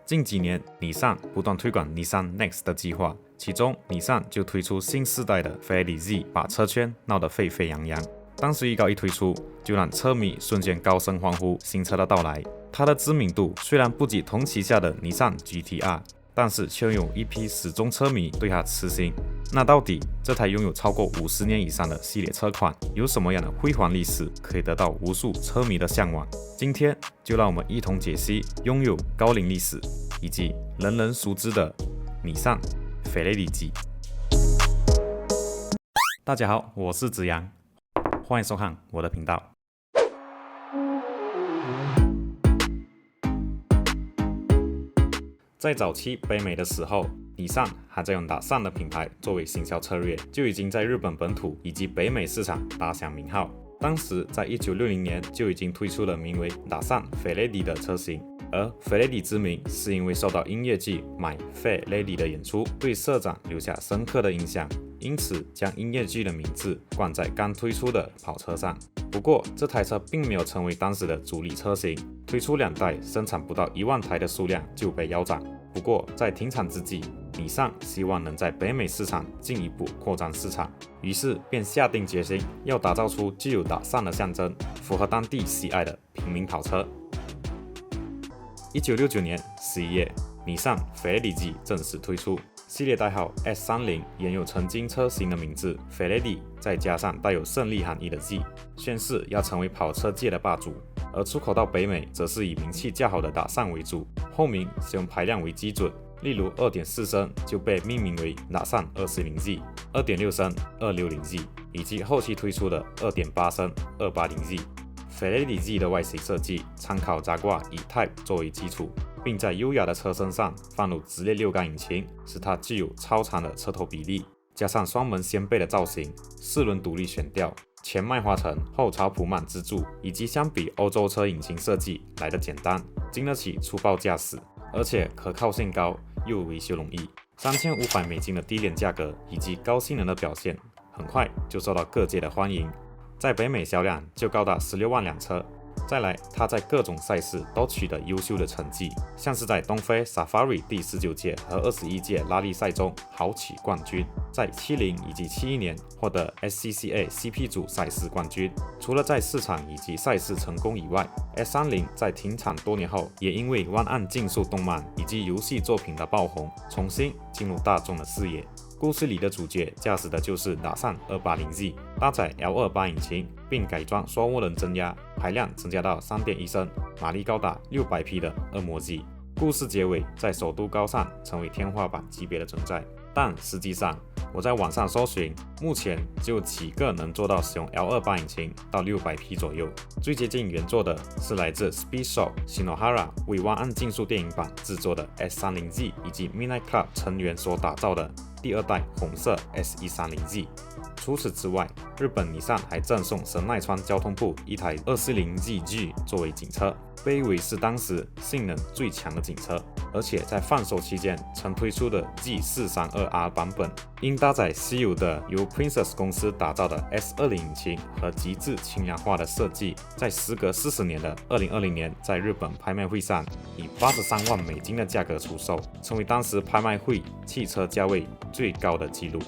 近几年，尼桑不断推广尼桑 Next 的计划，其中尼桑就推出新世代的菲雷迪 Z， 把车圈闹得沸沸扬扬。当时预告一推出，就让车迷瞬间高声欢呼新车的到来。它的知名度虽然不及同旗下的尼桑 GT-R， 但是却有一批死忠车迷对它痴心。那到底这台拥有超过50年以上的系列车款，有什么样的辉煌历史，可以得到无数车迷的向往？今天就让我们一同解析拥有高龄历史以及人人熟知的尼桑菲雷迪 Z。大家好，我是子阳，欢迎收看我的频道。在早期北美的时候，尼桑还在用达尚的品牌作为行销策略，就已经在日本本土以及北美市场打响名号。当时在1960年就已经推出了名为达尚菲雷迪的车型，而菲雷迪之名是因为受到音乐剧《My Fair Lady》的演出，对社长留下深刻的印象，因此将音乐剧的名字冠在刚推出的跑车上。不过这台车并没有成为当时的主力车型，推出2代生产不到1万台的数量就被腰斩。不过在停产之际，尼桑希望能在北美市场进一步扩张市场，于是便下定决心要打造出具有达尚的象征，符合当地喜爱的平民跑车。1969年11月，尼桑菲雷迪 Z 正式推出，系列代号 S30， 沿有曾经车型的名字菲雷迪，再加上带有胜利含义的 Z， 宣示要成为跑车界的霸主。而出口到北美，则是以名气较好的达尚为主，后名是用排量为基准，例如 2.4 升就被命名为达尚 240Z、 2.6 升 260Z， 以及后期推出的 2.8 升 280Z。 菲雷迪 Z 的外形设计参考 Jaguar E-Type 作为基础，并在优雅的车身上放入直列6缸引擎，使它具有超长的车头比例，加上双门掀背的造型，4轮独立悬吊，前麦花臣后草普曼支柱，以及相比欧洲车引擎设计来得简单，经得起粗暴驾驶，而且可靠性高又维修容易。$3500的低廉价格以及高性能的表现，很快就受到各界的欢迎，在北美销量就高达16万辆车。再来，它在各种赛事都取得优秀的成绩，像是在东非 Safari 第19届和21届拉力赛中豪取冠军，在70以及71年获得 SCCA CP 组赛事冠军。除了在市场以及赛事成功以外， S30 在停产多年后，也因为湾岸竞速动漫以及游戏作品的爆红，重新进入大众的视野。故事里的主角驾驶的就是达尚 280Z， 搭载 L28 引擎，并改装双涡轮增压，排量增加到 3.1 升，马力高达600匹的恶魔 Z。 故事结尾在首都高尚成为天花板级别的存在，但实际上我在网上搜寻，目前只有几个能做到使用 L28 引擎到600匹左右。最接近原作的是来自 Speed Shop Shinohara 为湾岸竞速电影版制作的 S30Z 以及 Midnight Club 成员所打造的第2代红色 S130Z。 除此之外，日本尼桑还赠送神奈川交通部一台 240ZG 作为警车，被誉为是当时性能最强的警车。而且在贩售期间曾推出的 G432R 版本，因搭载稀有的由 Princess 公司打造的 S20 引擎和极致轻量化的设计，在时隔40年的2020年在日本拍卖会上以$83万的价格出售，成为当时拍卖会汽车价位最高的纪录。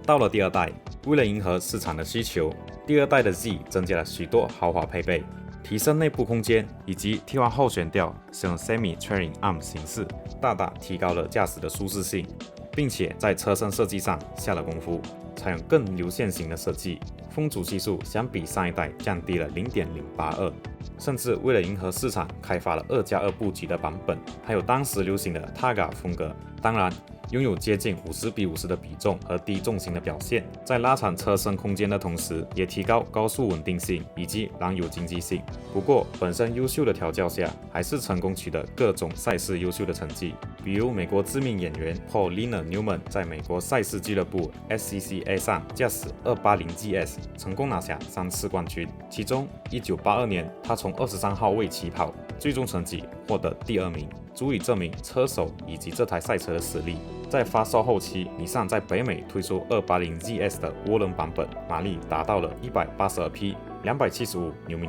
到了第2代，为了迎合市场的需求，第2代的 Z 增加了许多豪华配备，提升内部空间，以及替换后悬吊使用 Semi-Trailing Arm 形式，大大提高了驾驶的舒适性，并且在车身设计上下了功夫，采用更流线型的设计，风阻系数相比上一代降低了 0.082， 甚至为了迎合市场开发了2+2布局的版本，还有当时流行的 Targa 风格。当然，拥有接近50:50的比重和低重型的表现，在拉长车身空间的同时，也提高高速稳定性以及燃油经济性。不过，本身优秀的调教下，还是成功取得各种赛事优秀的成绩。比如，美国知名演员 Paul Newman 在美国赛事俱乐部 SCCA 上驾驶 280GS， 成功拿下3次冠军。其中，1982年他从23号位起跑，最终成绩获得第2名，足以证明车手以及这台赛车的实力。在发售后期，尼桑在北美推出 280ZS 的涡轮版本，马力达到了182匹，275牛米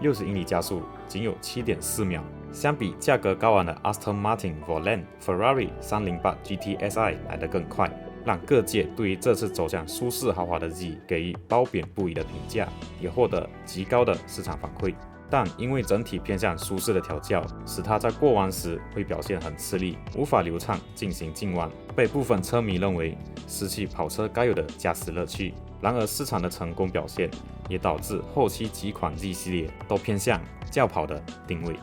，60英里加速仅有7.4秒。相比价格高昂的 Aston Martin Volant、Ferrari 308 GTSI 来得更快，让各界对于这次走向舒适豪华的 Z 给予褒贬不一的评价，也获得极高的市场反馈。但因为整体偏向舒适的调教，使它在过弯时会表现很吃力，无法流畅进行进弯，被部分车迷认为失去跑车该有的驾驶乐趣。然而市场的成功表现也导致后期几款 Z 系列都偏向轿跑的定位。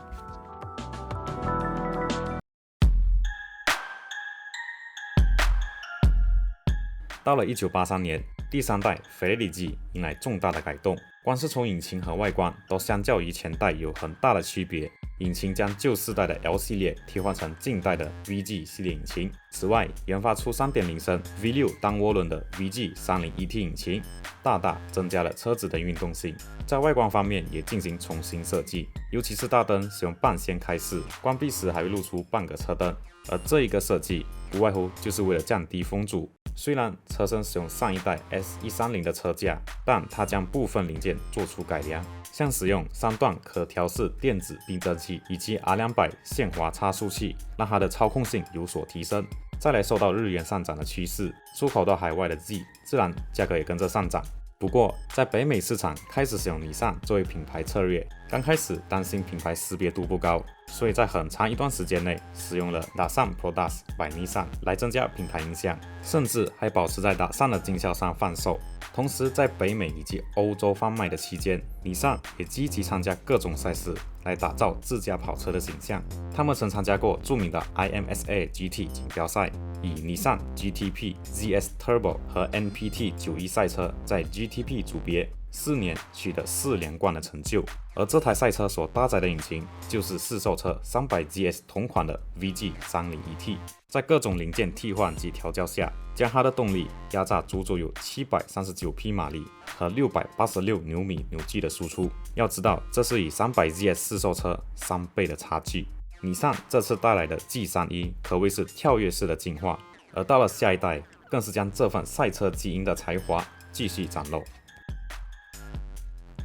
到了1983年，第3代菲雷里 G 迎来重大的改动，光是从引擎和外观都相较于前代有很大的区别。引擎将旧世代的 L 系列替换成近代的 VG 系列引擎，此外研发出 3.0 升 V6 单涡轮的 VG30ET 引擎，大大增加了车子的运动性。在外观方面也进行重新设计，尤其是大灯使用半掀开式，关闭时还会露出半个车灯，而这一个设计无外乎就是为了降低风阻。虽然车身使用上一代 S130 的车架，但它将部分零件做出改良，像使用3段可调式电子避震器以及 R200 限滑差速器，让它的操控性有所提升。再来受到日元上涨的趋势，出口到海外的 Z 自然价格也跟着上涨。不过，在北美市场开始使用尼桑作为品牌策略，刚开始担心品牌识别度不高，所以在很长一段时间内使用了 Datsun Products by Nissan 来增加品牌影响，甚至还保持在Datsun的经销商贩售。同时，在北美以及欧洲贩卖的期间，尼桑也积极参加各种赛事，来打造自家跑车的形象。他们曾参加过著名的 IMSA GT 锦标赛，以尼桑 GTP ZS Turbo 和 NPT 91赛车在 GTP 组别4年取得4连冠的成就。而这台赛车所搭载的引擎就是市售车 300GS 同款的 VG30ET， 在各种零件替换及调教下，将它的动力压榨足足有739匹马力和686牛米扭矩的输出。要知道，这是以 300GS 市售车3倍的差距。尼桑这次带来的 G31 可谓是跳跃式的进化，而到了下一代，更是将这份赛车基因的才华继续展露。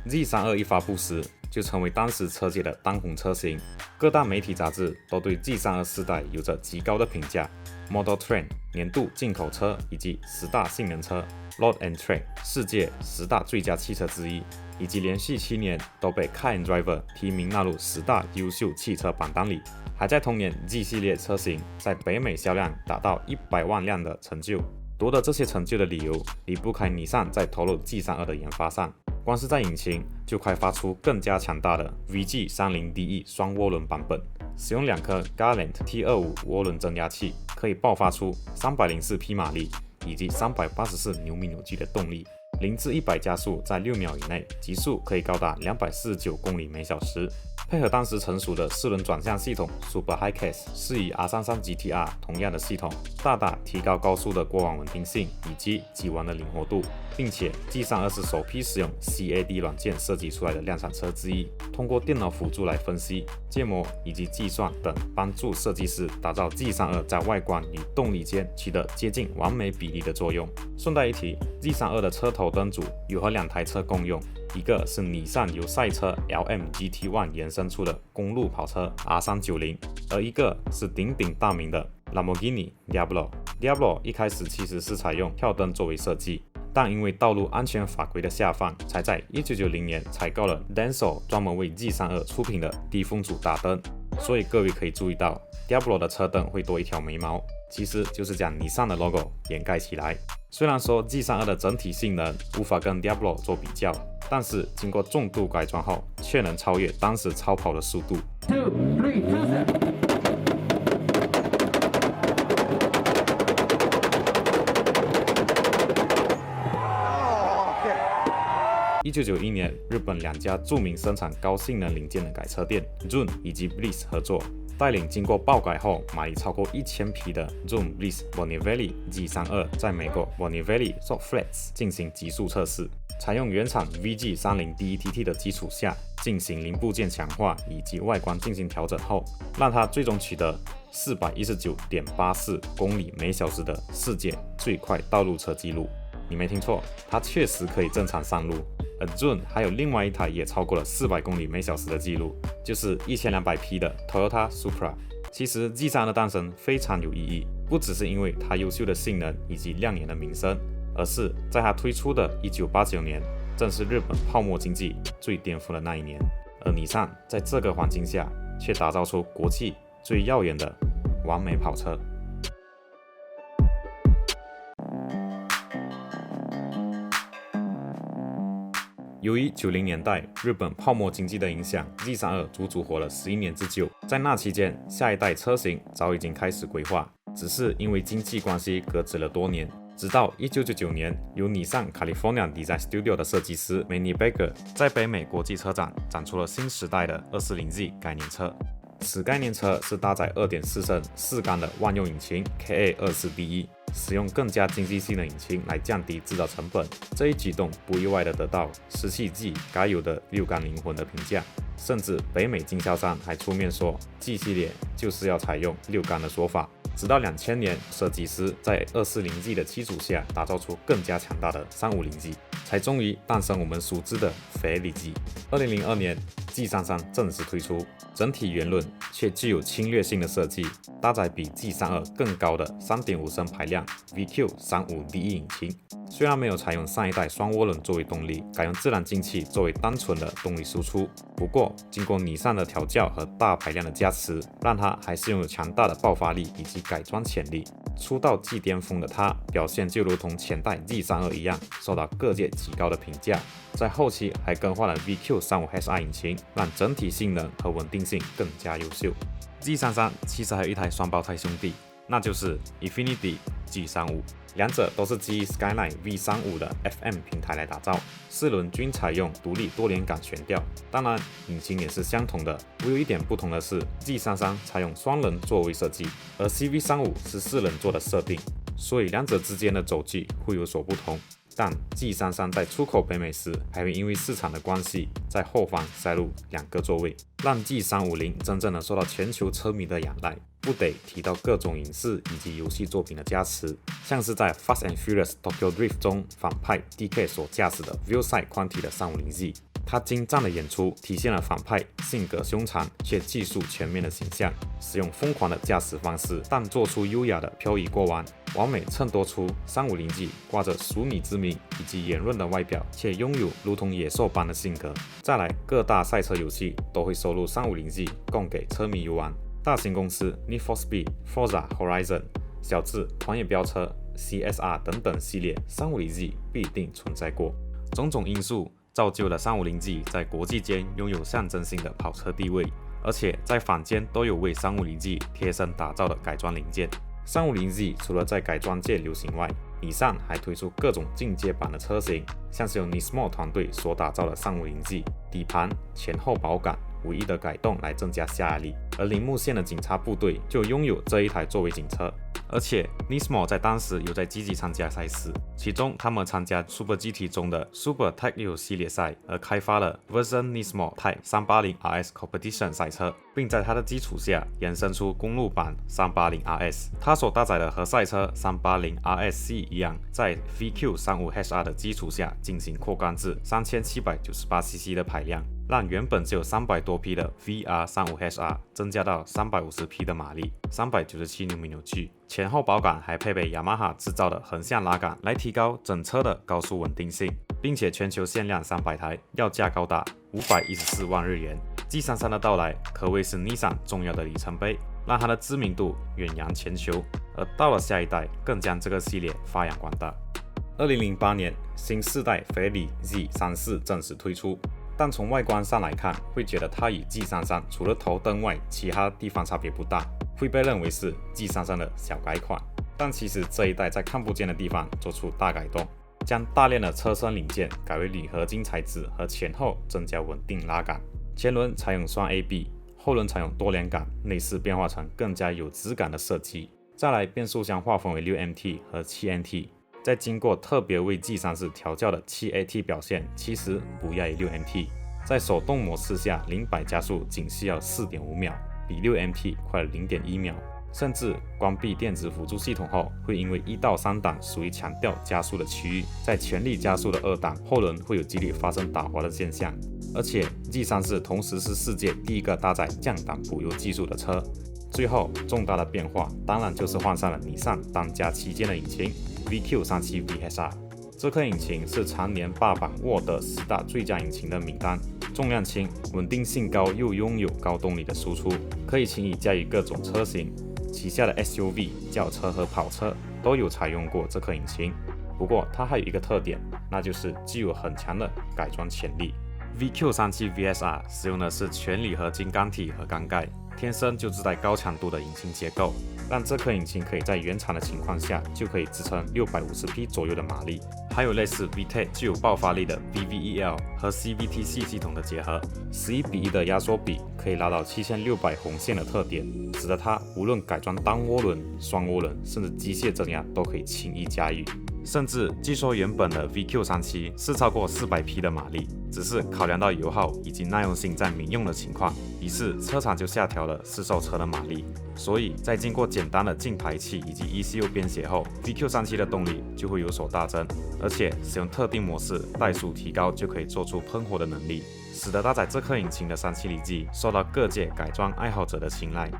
Z32 一发布时，就成为当时车界的当红车型，各大媒体杂志都对 G32 世代有着极高的评价。Model Trend 年度进口车以及10大性能车 ，Road and Track 世界10大最佳汽车之一，以及连续7年都被 Car and Driver 提名纳入10大优秀汽车榜单里。还在同年 G 系列车型在北美销量达到100万辆的成就。夺得这些成就的理由离不开尼桑在投入 G32 的研发上。光是在引擎就开发出更加强大的 VG30DE 双涡轮版本，使用2颗 Galant T25 涡轮增压器，可以爆发出304匹马力以及384牛米扭矩的动力，0至100加速在6秒以内，极速可以高达249公里每小时。配合当时成熟的4轮转向系统 Super Highcast， 是以 R33 GTR 同样的系统，大大提高高速的过弯稳定性以及击弯的灵活度，并且 G32 是首批使用 CAD 软件设计出来的量产车之一，通过电脑辅助来分析、建模以及计算等，帮助设计师打造 G32 在外观与动力间取得接近完美比例的作用。顺带一提 ，G32 的车头灯组有和2台车共用。一个是尼桑由赛车 LM-GT1 延伸出的公路跑车 R390， 而一个是鼎鼎大名的 Lamborghini Diablo。Diablo 一开始其实是采用跳灯作为设计，但因为道路安全法规的下放，才在1990年采购了 Denso 专门为 G32 出品的低风阻大灯。所以各位可以注意到 Diablo 的车灯会多一条眉毛，其实就是将尼桑的 logo 掩盖起来。虽然说 G32 的整体性能无法跟 Diablo 做比较，但是经过重度改装后，却能超越当时超跑的速度。1991年，日本2家著名生产高性能零件的改车店 Zoom 以及 Bliss 合作，带领经过爆改后马力超过1000匹的 Zoom Bliss Bonneville G32 在美国 Bonneville Soft Flats 进行极速测试，采用原厂 VG30DETT 的基础下进行零部件强化以及外观进行调整后，让它最终取得419.84公里每小时的世界最快道路车纪录。你没听错，它确实可以正常上路。而 June 还有另外一台也超过了400公里每小时的记录，就是1200匹的 Toyota Supra。其实 G32 的诞生非常有意义，不只是因为它优秀的性能以及亮眼的名声，而是在它推出的1989年，正是日本泡沫经济最巅峰的那一年。而尼桑在这个环境下，却打造出国际最耀眼的完美跑车。由于90年代日本泡沫经济的影响 ，G32 足足活了11年之久。在那期间，下一代车型早已经开始规划，只是因为经济关系搁置了多年。直到1999年，由尼桑 California Design Studio 的设计师 Manny Baker 在北美国际车展展出了新时代的 240Z 概念车。此概念车是搭载2.4升4缸的万用引擎 KA24D1，使用更加经济性的引擎来降低制造成本。这一举动不意外地得到17 G 该有的6缸灵魂的评价，甚至北美经销商还出面说 G 系列就是要采用6缸的说法。直到2000年，设计师在 240G 的基础下打造出更加强大的 350G， 才终于诞生我们熟知的菲力 G。2002年 G33 正式推出，整体圆润却具有侵略性的设计，搭载比 G32 更高的 3.5 升排量 VQ35DE 引擎。虽然没有采用上一代双涡轮作为动力，改用自然进气作为单纯的动力输出，不过经过尼桑的调教和大排量的加持，让它还是拥有强大的爆发力以及改装潜力。出道即巅峰的它，表现就如同前代 G32 一样，受到各界极高的评价。在后期还更换了 VQ35HR 引擎，让整体性能和稳定性更加优秀。G33 其实还有一台双胞胎兄弟，那就是 Infiniti G35，两者都是基于 Skyline V35 的 FM 平台来打造，4轮均采用独立多连杆悬吊，当然引擎也是相同的，唯有一点不同的是 G33 采用双人座位设计，而 CV35 是4人座的设定，所以两者之间的轴距会有所不同。但 G33 在出口北美时，还会因为市场的关系，在后方塞入2个座位，让 G350 真正的受到全球车迷的仰赖。不得提到各种影视以及游戏作品的加持，像是在 Fast and Furious Tokyo Drift 中反派 DK 所驾驶的 Viewside 宽体的 350Z， 他精湛的演出体现了反派性格凶残却技术全面的形象，使用疯狂的驾驶方式，但做出优雅的漂移过弯，完美衬托出 350Z 挂着淑女之名以及圆润的外表，却拥有如同野兽般的性格。再来，各大赛车游戏都会收录 350Z 供给车迷游玩。大型公司 Need for Speed、Forza Horizon， 小至狂野飙车、CSR 等等系列 350Z 必定存在过。种种因素造就了 350Z 在国际间拥有象征性的跑车地位，而且在坊间都有为 350Z 贴身打造的改装零件。350Z 除了在改装界流行外，尼桑还推出各种进阶版的车型，像是由 Nismo 团队所打造的 350Z， 底盘前后保杆唯一的改动来增加下压力，而铃木县的警察部队就拥有这一台作为警车。而且 Nismo 在当时有在积极参加赛事，其中他们参加 Super GT 中的 Super Type U 系列赛，而开发了 Version Nismo Type 380RS Competition 赛车，并在它的基础下延伸出公路版 380RS。它所搭载的和赛车 380RSC 一样，在 VQ35HR 的基础下进行扩缸至 3798cc 的排量，让原本只有300多匹的 VR35HR 增加到350匹的马力，397牛米扭矩。前后保杆还配备雅马哈制造的横向拉杆，来提高整车的高速稳定性，并且全球限量300台，要价高达514万日元。G33 的到来可谓是 Nissan 重要的里程碑，让它的知名度远扬全球。而到了下一代，更将这个系列发扬光大。2008年，新世代菲力 Z34 正式推出。但从外观上来看，会觉得它与 G33 除了头灯外，其他地方差别不大，会被认为是 G33 的小改款。但其实这一代在看不见的地方做出大改动，将大量的车身零件改为铝合金材质和前后增加稳定拉杆，前轮采用双 AB， 后轮采用多连杆，内饰变化成更加有质感的设计。再来，变速箱划分为 6MT 和 7NT。在经过特别为 G34 调教的 7AT 表现，其实不亚于 6MT。在手动模式下，0-100加速仅需要 4.5 秒，比 6MT 快了 0.1 秒。甚至关闭电子辅助系统后，会因为1到3档属于强调加速的区域，在全力加速的2档后轮会有几率发生打滑的现象。而且 G34 同时是世界第一个搭载降档补油技术的车。最后重大的变化当然就是换上了尼桑当家旗舰的引擎 VQ37 VSR。这颗引擎是常年霸榜沃德10大最佳引擎的名单，重量轻，稳定性高，又拥有高动力的输出，可以轻易驾驭各种车型。旗下的 SUV、轿车和跑车都有采用过这颗引擎。不过它还有一个特点，那就是具有很强的改装潜力。VQ37 VSR 使用的是全铝合金钢体和钢盖，天生就自带高强度的引擎结构，让这颗引擎可以在原厂的情况下就可以支撑650匹左右的马力。还有类似 VTEC 具有爆发力的 VVEL 和 CVT-C 系统的结合，11:1的压缩比可以拉到7600红线的特点，使得它无论改装单涡轮、双涡轮，甚至机械增压都可以轻易驾驭。甚至据说原本的 VQ37 是超过400匹的马力，只是考量到油耗以及耐用性在民用的情况，于是车厂就下调了市售车的马力。所以在经过简单的进排气以及 ECU 编写后， VQ37 的动力就会有所大增，而且使用特定模式怠速提高就可以做出喷火的能力，使得搭载这颗引擎的3.7理记受到各界改装爱好者的青睐。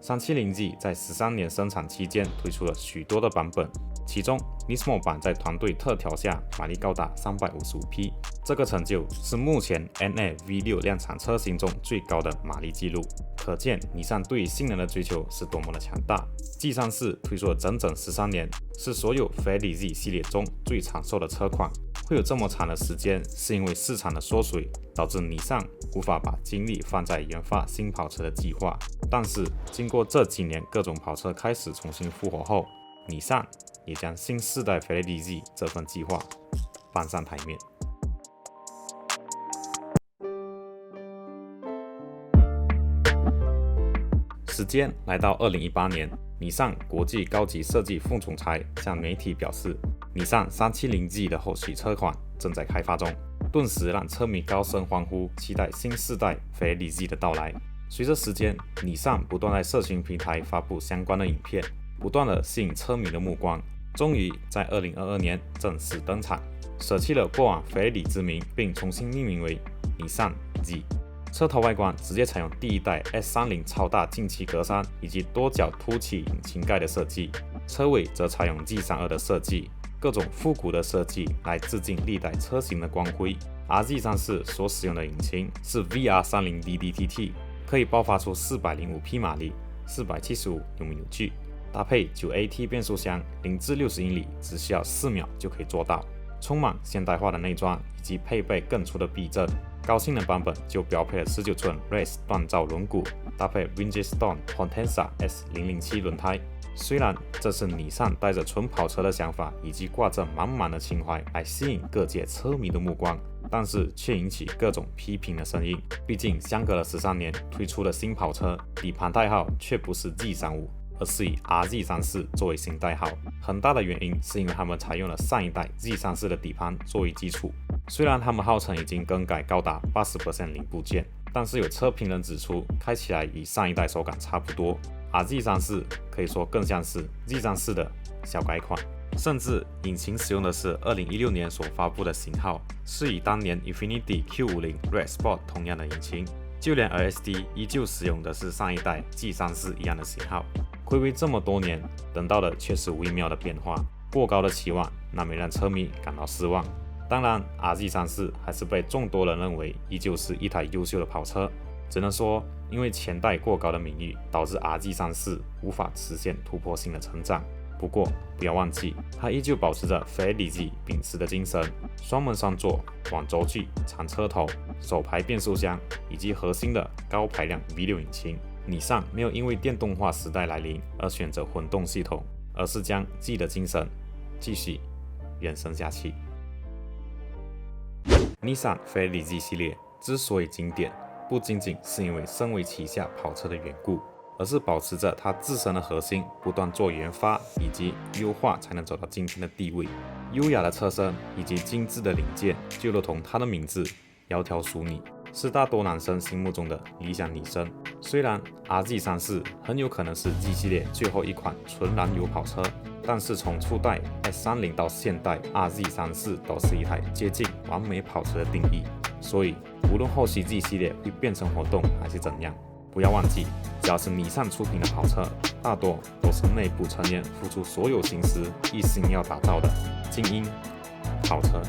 370G 在13年生产期间推出了许多的版本，其中 Nismo 版在团队特调下马力高达355匹，这个成就是目前 NA V6 量产车型中最高的马力记录，可见尼桑对于性能的追求是多么的强大。G34推出了整整13年，是所有 Fairlady 系列中最长寿的车款。会有这么长的时间，是因为市场的缩水导致尼桑无法把精力放在研发新跑车的计划。但是经过这几年各种跑车开始重新复活后，尼桑也将新世代 Fairlady 这份计划搬上台面。时间来到2018年，尼桑国际高级设计副总裁向媒体表示，尼桑 370G 的后续车款正在开发中，顿时让车迷高声欢呼，期待新世代 Fairlady 的到来。随着时间，尼桑不断在社群平台发布相关的影片，不断的吸引车迷的目光，终于在2022年正式登场，舍弃了过往 Fairlady 之名，并重新命名为尼桑 G。车头外观直接采用第一代 S30 超大进气格栅以及多角凸起引擎盖的设计，车尾则采用 G32 的设计，各种复古的设计来致敬历代车型的光辉。RZ34 所使用的引擎是 VR30DDTT， 可以爆发出405匹马力，475牛米矩，搭配 9AT 变速箱，0至60英里只需要4秒就可以做到，充满现代化的内装以及配备更粗的避震。高性能版本就标配了19寸 Race 锻造轮毂，搭配 Bridgestone Potenza S007 轮胎。虽然这是尼桑带着纯跑车的想法以及挂着满满的情怀来吸引各界车迷的目光，但是却引起各种批评的声音。毕竟相隔了13年推出的新跑车，底盘代号却不是 G35，而是以 RZ34 作为新代号。很大的原因是因为他们采用了上一代 G34 的底盘作为基础。虽然他们号称已经更改高达 80% 零部件，但是有车评人指出，开起来与上一代手感差不多。RZ34 可以说更像是 G34 的小改款，甚至引擎使用的是2016年所发布的型号，是与当年 Infiniti Q50 Red Sport 同样的引擎。就连 LSD 依旧使用的是上一代 G34 一样的型号。暌违这么多年，等到的却是微妙的变化。过高的期望难免让车迷感到失望。当然 RZ34 还是被众多人认为依旧是一台优秀的跑车，只能说因为前代过高的名誉，导致 RZ34 无法实现突破性的成长。不过不要忘记，它依旧保持着 Fairlady 秉持的精神，双门双座、广轴距、长车头、手排变速箱以及核心的高排量 V6 引擎。尼桑没有因为电动化时代来临而选择混动系统，而是将 G 的精神继续延伸下去。尼桑 Fairlady 系列之所以经典，不仅仅是因为身为旗下跑车的缘故，而是保持着它自身的核心，不断做研发以及优化，才能走到今天的地位。优雅的车身以及精致的零件，就如同它的名字“窈窕淑女”，是大多男生心目中的理想女生。虽然 RZ34很有可能是 G 系列最后一款纯燃油跑车，但是从初代 S30到现代 RZ34都是一台接近完美跑车的定义。所以无论后期 G 系列会变成活动还是怎样，不要忘记，只要是尼桑出品的跑车，大多都是内部成员付出所有心思，一心要打造的精英跑车。